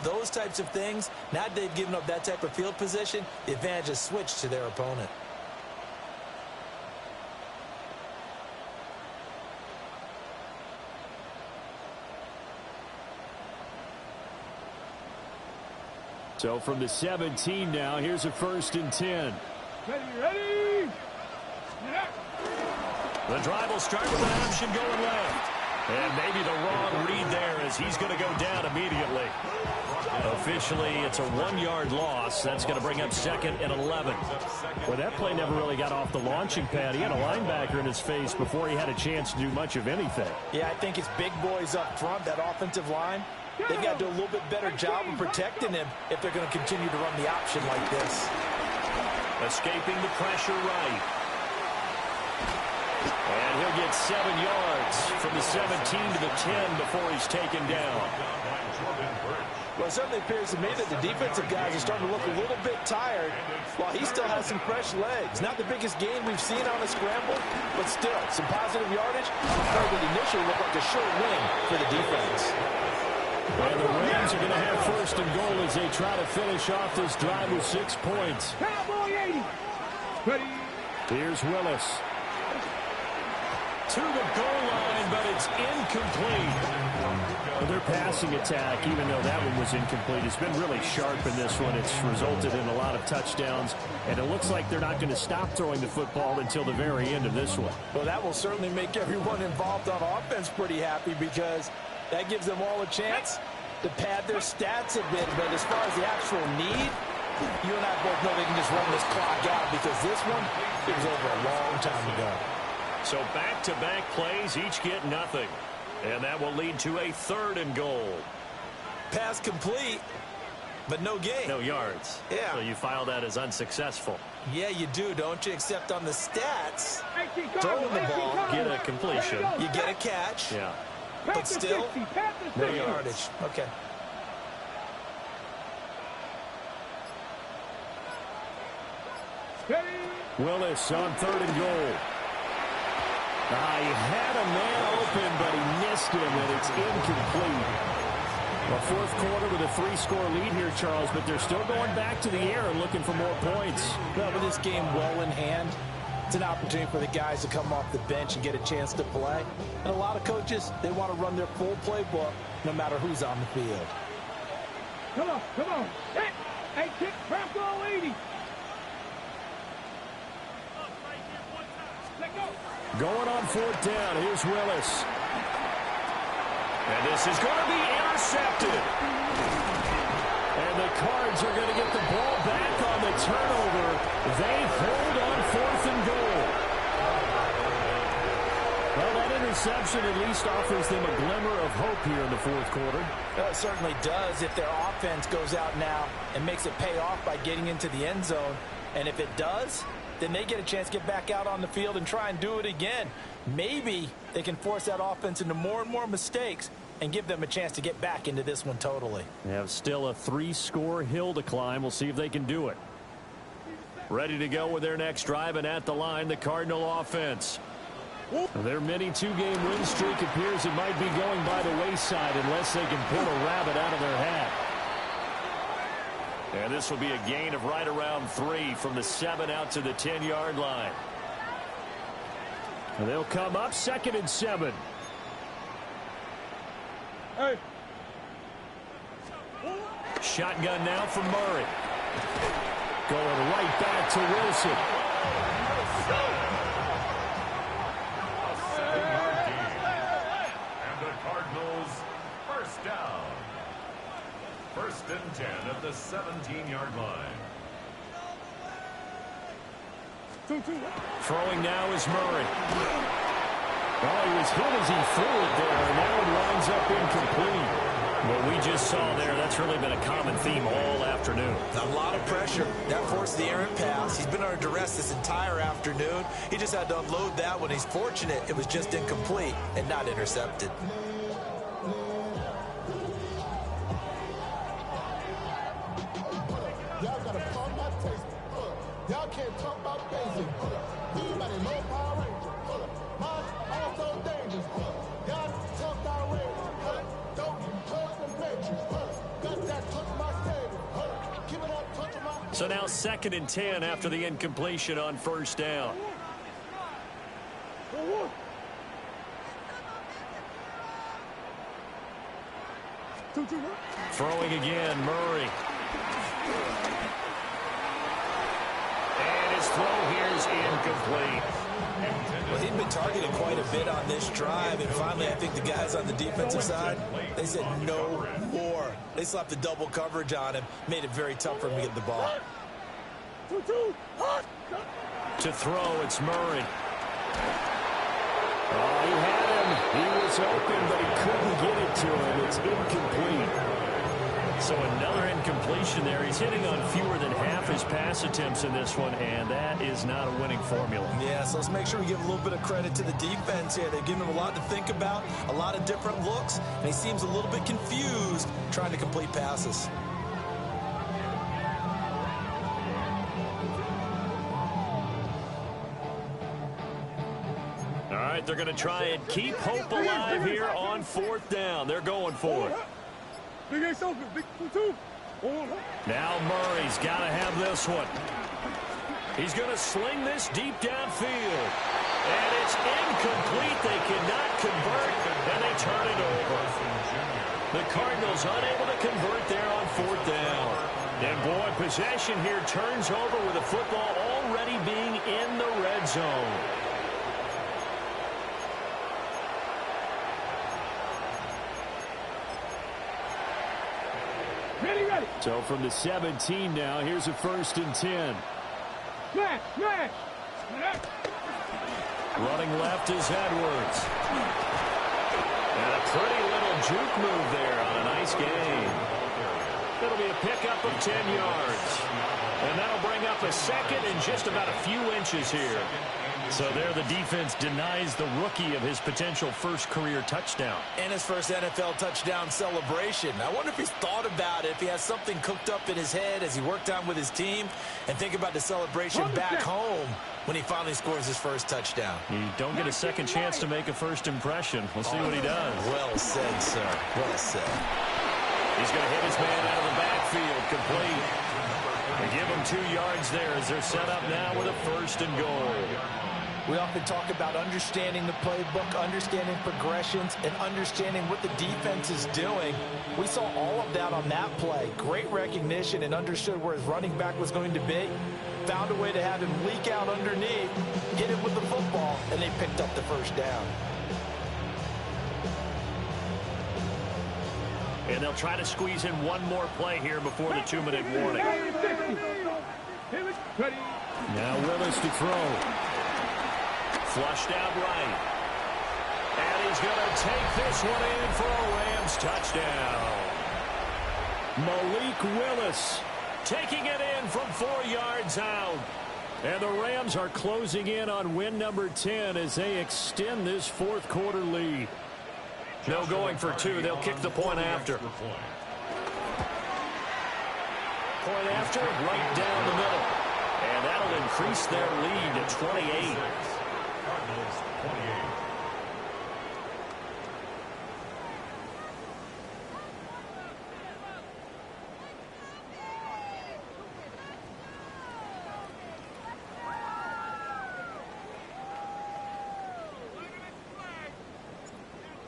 S3: those types of things, now that they've given up that type of field position, the advantage is switched to their opponent.
S1: So from the 17 now, here's a 1st and 10.
S4: Ready. Yeah.
S1: The drive will start with an option going left. And maybe the wrong read there as he's going to go down immediately. Officially, it's a 1-yard loss. That's going to bring up 2nd and 11.
S2: Well, that play never really got off the launching pad. He had a linebacker in his face before he had a chance to do much of anything.
S3: Yeah, I think it's big boys up front, that offensive line. They've got to do a little bit better job of protecting him if they're going to continue to run the option like this.
S1: Escaping the pressure right. And he'll get 7 yards from the 17 to the 10 before he's taken down.
S3: Well, it certainly appears to me that the defensive guys are starting to look a little bit tired while he still has some fresh legs. Not the biggest gain we've seen on a scramble, but still, some positive yardage on a play that initially looked like a sure win for the defense.
S1: And the Rams are going to have 1st and goal as they try to finish off this drive with 6 points.
S4: Cowboy 80. Ready.
S1: Here's Willis. To the goal line, but it's incomplete.
S2: Well, their passing attack, even though that one was incomplete, has been really sharp in this one. It's resulted in a lot of touchdowns, and it looks like they're not going to stop throwing the football until the very end of this one.
S3: Well, that will certainly make everyone involved on offense pretty happy because that gives them all a chance to pad their stats a bit. But as far as the actual need, you and I both know they can just run this clock out because this one, it was over a long time ago.
S1: So back-to-back plays, each get nothing. And that will lead to a 3rd and goal.
S3: Pass complete, but no gain.
S1: No yards.
S3: Yeah.
S1: So you file that as unsuccessful.
S3: Yeah, you do, don't you? Except on the stats,
S4: 18
S3: throwing the ball,
S1: Get a completion.
S3: you get a catch,
S1: Yeah.
S3: but still, no yardage. Okay.
S2: Willis on 3rd and goal.
S1: He had a man open, but he missed him, and it's incomplete.
S2: A 4th quarter with a 3-score lead here, Charles, but they're still going back to the air and looking for more points.
S3: Well, with this game well in hand, it's an opportunity for the guys to come off the bench and get a chance to play. And a lot of coaches, they want to run their full playbook no matter who's on the field.
S4: Come on, come on. Hey, kick, Bravo 80. Let go.
S2: Going on 4th down, here's Willis.
S1: And this is going to be intercepted.
S2: And the Cards are going to get the ball back on the turnover. They hold on 4th and goal. Well, that interception at least offers them a glimmer of hope here in the 4th quarter.
S3: Well, it certainly does if their offense goes out now and makes it pay off by getting into the end zone. And if it does, then they get a chance to get back out on the field and try and do it again. Maybe they can force that offense into more and more mistakes and give them a chance to get back into this one totally.
S2: They have still a 3-score hill to climb. We'll see if they can do it.
S1: Ready to go with their next drive, and at the line, the Cardinal offense.
S2: Their mini 2-game win streak appears it might be going by the wayside unless they can pull a rabbit out of their hat.
S1: And this will be a gain of right around 3 from the 7 out to the 10-yard line.
S2: And they'll come up 2nd and 7.
S4: Hey.
S1: Shotgun now from Murray.
S2: Going right back to Wilson.
S6: And the Cardinals, 1st down. 1st and 10 at the 17-yard line.
S1: Throwing now is Murray.
S2: Well, he was hit as he threw it there, and now it winds up incomplete.
S1: What we just saw there, that's really been a common theme all afternoon.
S3: A lot of pressure. That forced the errant pass. He's been under duress this entire afternoon. He just had to unload that one. He's fortunate it was just incomplete and not intercepted.
S7: Y'all gotta call my taste. Y'all can't talk about basic. Anybody know Power Ranger? Mine also dangerous. Y'all talk outrageous. Don't touch the matrix. Got that touch my favorite. Give it up, touch my.
S1: So now 2nd and 10 after the incompletion on 1st down. Throwing again, Murray. And his throw here is incomplete.
S3: Well, he'd been targeted quite a bit on this drive, and finally I think the guys on the defensive side, they said no more. They slapped the double coverage on him, made it very tough for him to get the ball.
S1: To throw, it's Murray. Oh, he had him. He was open, but he couldn't get it to him. It's incomplete. So another incompletion there. He's hitting on fewer than half his pass attempts in this one, and that is not a winning formula.
S3: Yeah, so let's make sure we give a little bit of credit to the defense here. They've given him a lot to think about, a lot of different looks, and he seems a little bit confused trying to complete passes.
S1: All right, they're going to try and keep hope alive here on 4th down. They're going for it. Now Murray's got to have this one. He's going to sling this deep downfield. And it's incomplete. They cannot convert, and they turn it over. The Cardinals unable to convert there on 4th down. And boy, possession here turns over with the football already being in the red zone. So from the 17 now, here's a 1st and 10.
S4: Smash, smash.
S1: Running left is Edwards. And a pretty little juke move there on a nice gain. It'll be a pickup of 10 yards. And that'll bring up a 2nd and just about a few inches here. So there the defense denies the rookie of his potential first career touchdown.
S3: And his first NFL touchdown celebration. I wonder if he's thought about it, if he has something cooked up in his head as he worked on with his team, and think about the celebration back home when he finally scores his first touchdown.
S1: You don't get a second chance to make a first impression. We'll see what he does.
S3: Well said, sir. Well said.
S1: He's going to hit his man out of the backfield, complete. They give him 2 yards there as they're set up now with a 1st and goal.
S3: We often talk about understanding the playbook, understanding progressions, and understanding what the defense is doing. We saw all of that on that play. Great recognition and understood where his running back was going to be. Found a way to have him leak out underneath, hit him with the football, and they picked up the 1st down.
S1: And they'll try to squeeze in one more play here before the 2-minute warning. Now Willis to throw. Flushed out right. And he's going to take this one in for a Rams touchdown. Malik Willis taking it in from 4 yards out. And the Rams are closing in on win number 10 as they extend this 4th quarter lead. No going for 2. They'll kick the point after. Point after, right down the middle. And that'll increase their lead to 28.
S6: Cardinals 28.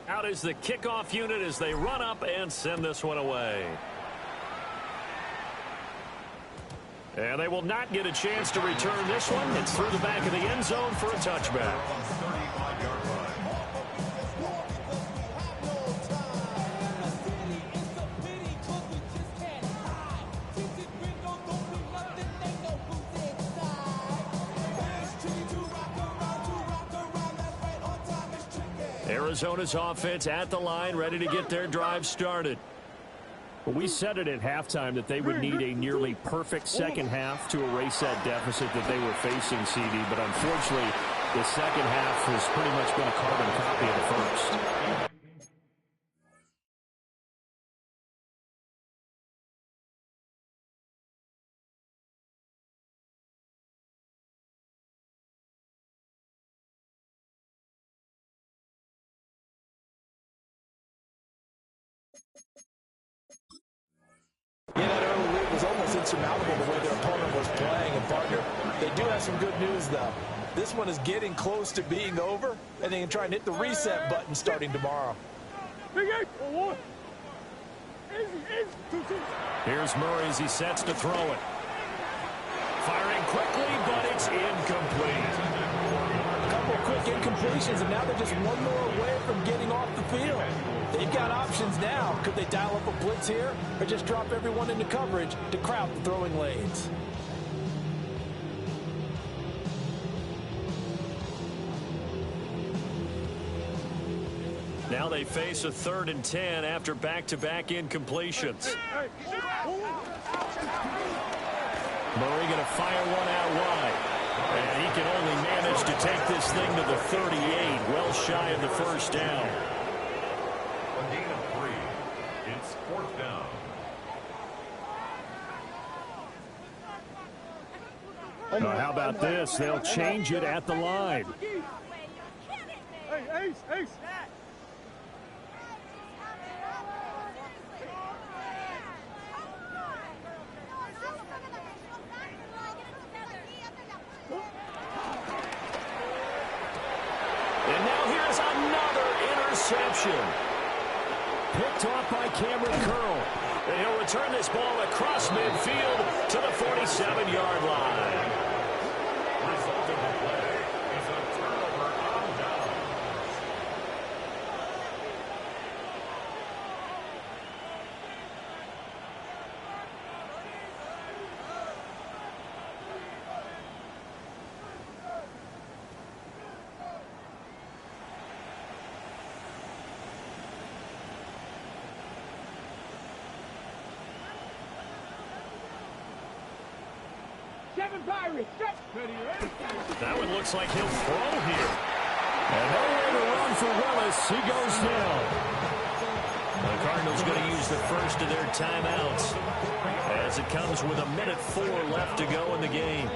S1: Out is the kickoff unit as they run up and send this one away. And they will not get a chance to return this one. It's through the back of the end zone for a touchback. Arizona's offense at the line, ready to get their drive started. Well, we said it at halftime that they would need a nearly perfect second half to erase that deficit that they were facing, CD. But unfortunately, the second half has pretty much been a carbon copy of the first.
S3: Yeah, that early lead was almost insurmountable the way their opponent was playing. And, partner, they do have some good news, though. This one is getting close to being over, and they can try and hit the reset button starting tomorrow.
S1: Here's Murray as he sets to throw it. Firing quickly, but it's incomplete.
S3: make incompletions, and now they're just one more away from getting off the field. They've got options now. Could they dial up a blitz here or just drop everyone into coverage to crowd the throwing lanes?
S1: Now they face a 3rd and 10 after back-to-back incompletions. Murray going to fire one out wide. And he can only manage to take this thing to the 38, well shy of the first down.
S6: A gain of 3. It's 4th down.
S1: How about this? They'll change it at the line.
S4: Hey, Ace, Ace.
S1: And now here's another interception. Picked off by Cameron Curl. And he'll return this ball across midfield to the 47-yard line.
S6: Result of the play is a turnover on downs.
S4: Seven Pirates.
S1: That one looks like he'll throw here. And nowhere to run for Willis. He goes down. The Cardinals going to use the first of their timeouts as it comes with 1:04 left to go in the game.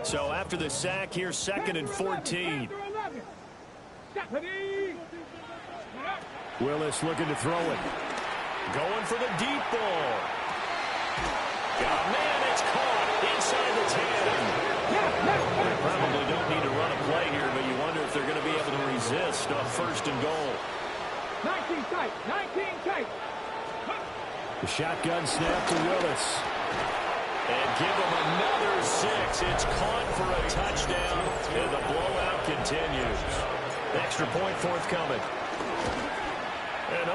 S1: So after the sack, here's 2nd and 14. Willis looking to throw it. Going for the deep ball. Oh, man, it's caught inside the 10. They probably don't need to run a play here, but you wonder if they're going to be able to resist on 1st and goal.
S4: 19 tight, 19 tight.
S1: The shotgun snap to Willis. And give him another 6. It's caught for a touchdown, and the blowout continues. Extra point forthcoming. And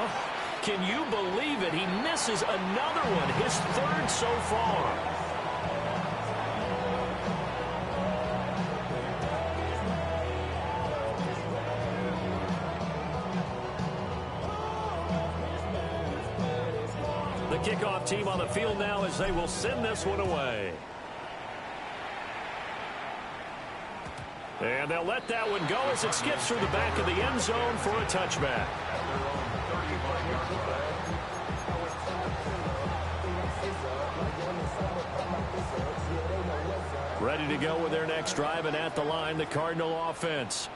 S1: can you believe it? He misses another one, his 3rd so far. The kickoff team on the field now as they will send this one away. And they'll let that one go as it skips through the back of the end zone for a touchback. Ready to go with their next drive, and at the line, the Cardinal offense.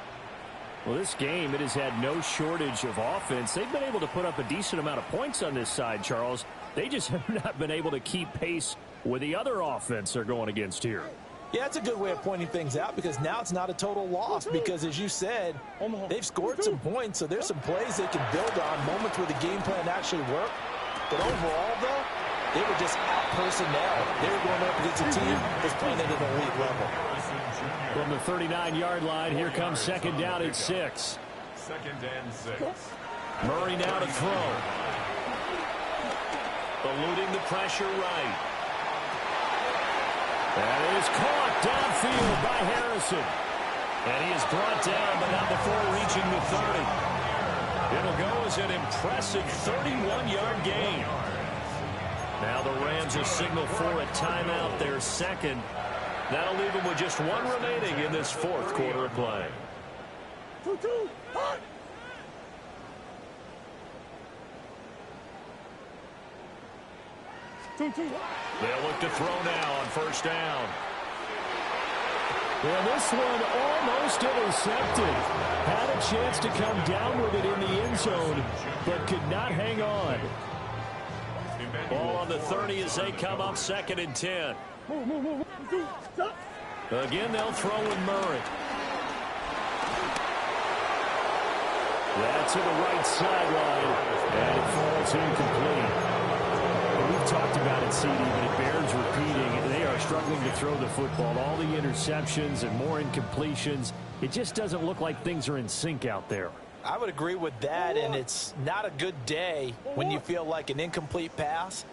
S1: Well, this game, it has had no shortage of offense. They've been able to put up a decent amount of points on this side, Charles. They just have not been able to keep pace with the other offense they're going against here.
S3: Yeah, it's a good way of pointing things out because now it's not a total loss because, as you said, they've scored some points, so there's some plays they can build on, moments where the game plan actually worked. But overall, though, they were just out-personnel. They were going up against a team that's playing at an elite level.
S1: From the 39-yard line, here comes 2nd down at 6.
S6: 2nd and 6.
S1: Murray now to throw. Eluding the pressure right. That is caught downfield by Harrison. And he is brought down, but not before reaching the 30. It'll go as an impressive 31-yard gain. Now the Rams will signal for a timeout, their 2nd. That'll leave them with just 1 remaining in this 4th quarter of play.
S4: 2-2, hot.
S1: They'll look to throw now on 1st down. Well, this one almost intercepted. Had a chance to come down with it in the end zone, but could not hang on. Ball on the 30 as they come up 2nd and 10. Again, they'll throw with Murray. That's to the right sideline, and it falls incomplete. We've talked about it, CD, but it bears repeating. They are struggling to throw the football. All the interceptions and more incompletions. It just doesn't look like things are in sync out there.
S3: I would agree with that, and it's not a good day when you feel like an incomplete pass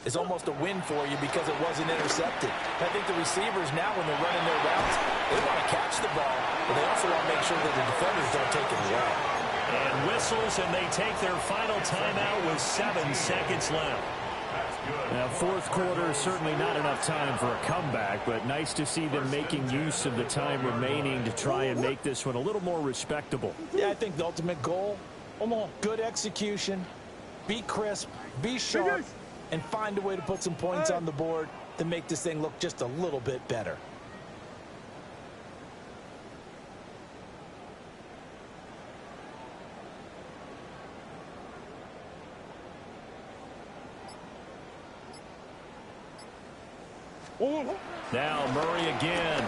S3: is almost a win for you because it wasn't intercepted. I think the receivers now, when they're running their routes, they want to catch the ball, but they also want to make sure that the defenders don't take it away.
S1: And whistles, and they take their final timeout with 7 seconds left. Now, fourth quarter, certainly not enough time for a comeback, but nice to see them making use of the time remaining to try and make this one a little more respectable.
S3: Yeah, I think the ultimate goal, good execution, be crisp, be sharp, and find a way to put some points on the board to make this thing look just a little bit better.
S1: Now Murray again.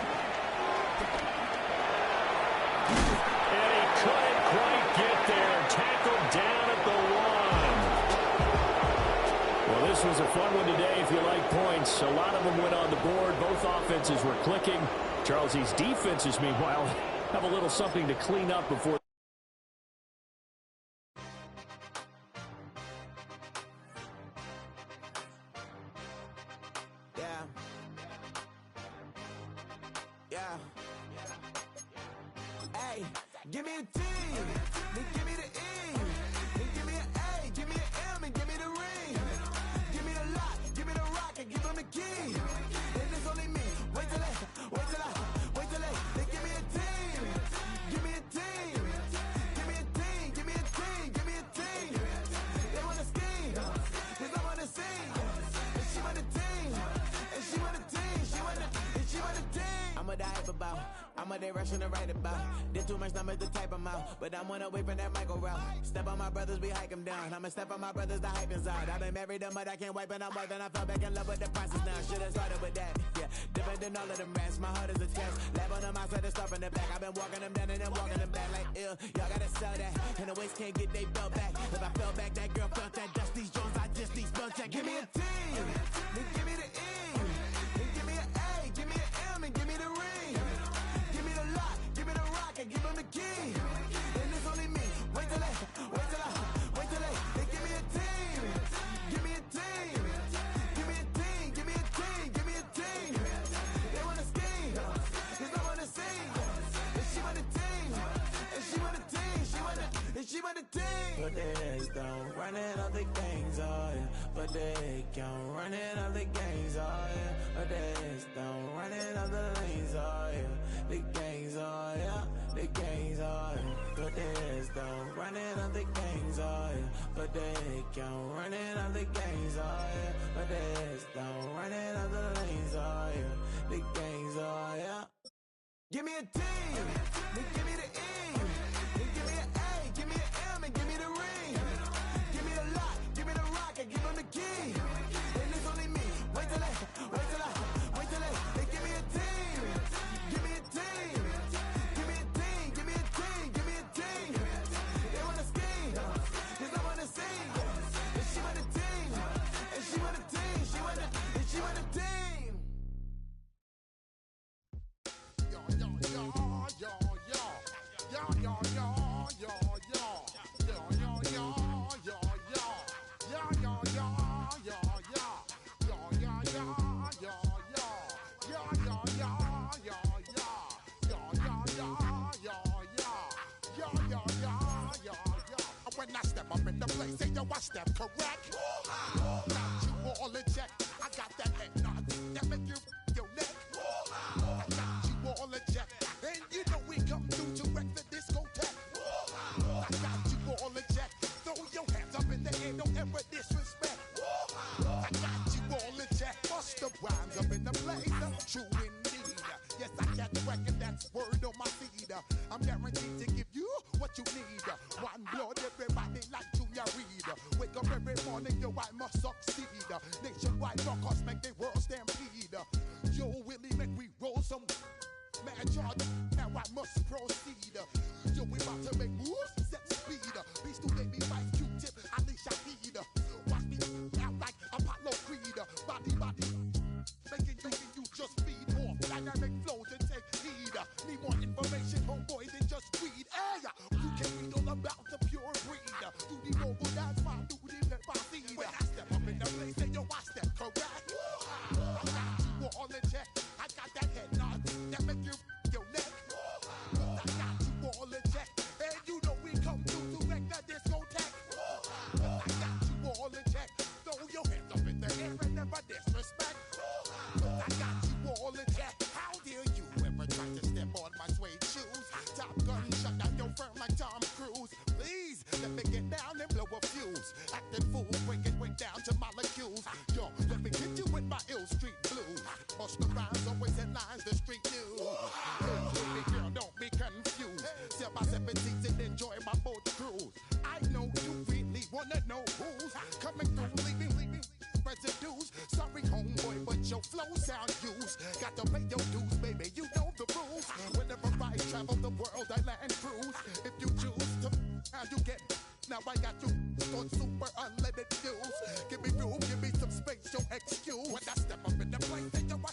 S1: And he couldn't quite get there. Tackled down at the 1. Well, this was a fun one today if you like points. A lot of them went on the board. Both offenses were clicking. Charles's defenses, meanwhile, have a little something to clean up before.
S8: Hey, give me a T, then give me the E, then give me an A, give me an M, and give me the ring. Give me the lock, give me the rock, and give them the key. And it's only me. Wait till they, then give me a team. Give me a team. Give me a team, give me a team, give me a team. They want to scheme, cause I want to sing. And she want a team, and she want a team, she want a team. I'm a die about. I'm a day rushing to write about. There's too much numbers to type them out. But I'm away from that Michael route. Step on my brothers, we hike them down. I'ma step on my brothers, the hype inside. I've been married them, but I can't wipe it out more than I fell back in love with the process now. Should've started with that. Yeah, different than all of them rats. My heart is a test. Lab on them outside, stop in the back. I've been walking them down and then walking them back like ill. Y'all gotta sell that. And the waist can't get they belt back. If I fell back, that girl felt that. Dust these Jones, I just need spell check. Give me a T, then give me the E, then give me an A, give me an M, and give me the ring. Give me the lock, give me the rock, and give them the key. And it's only me. Wait till they, they give me a team. Give me a team. Give me a team, give me a team, give me a team. They wanna scheme, cause I wanna sing. And she want a team, and she want a team, she want a team. But they don't running all the gangs, oh yeah. But they can't running all the gangs, oh yeah. But they don't running all the lanes, oh yeah. The gangs, oh yeah. The gangs, oh yeah. But they don't running all the gangs, oh yeah. But they can't running all the gangs, oh yeah. But they don't running all the lanes, oh yeah. The gangs, oh yeah. Give me a T, then give me the E, then give me an A, give me an M, and give me the ring. Give me the lock, give me the rock, and give them the key. And it's only me. Wait till they give me a team. Give me a team. Give me a team, give me a team, give me a team. They wanna scheme, cause I wanna sing. And she want a team, and she want a team, she want a team. When I step up in the place, say yo, I step correct. Got you all in check. I got that eggnog that make you your neck. I got you all in check, and you know we come through to wreck the discotheque. I got you all in check. Throw your hands up in the air, don't ever disrespect. I got you all in check. Bust the rhymes up in the place, true indeed. Yes, I got the record, that's word on my feed. I'm guaranteed to give you what you need. One blood, everybody like Junior Reed. Wake up every morning, yo, I must succeed. Nationwide rockers make the world stampede. Yo, Willie, make we roll some mad charge. Now I must proceed. Yo, we about to make moves, set speed. Beast to baby, Vice Q-tip, Alicia Heed. Watch me out like Apollo Creed.
S7: The rhymes always headlines the street news. Baby girl, don't be confused. Sell my 17s and enjoy my boat cruise. I know you really wanna know who's coming through, leaving residues. Sorry, homeboy, but your flow sound used. Got to pay your dues, baby. You know the rules. Whenever I travel the world, I land cruise. If you choose to, how you get. Now I got you on super unleaded fuels. Give me room, give me some space, your excuse. When I step up in the place, they know I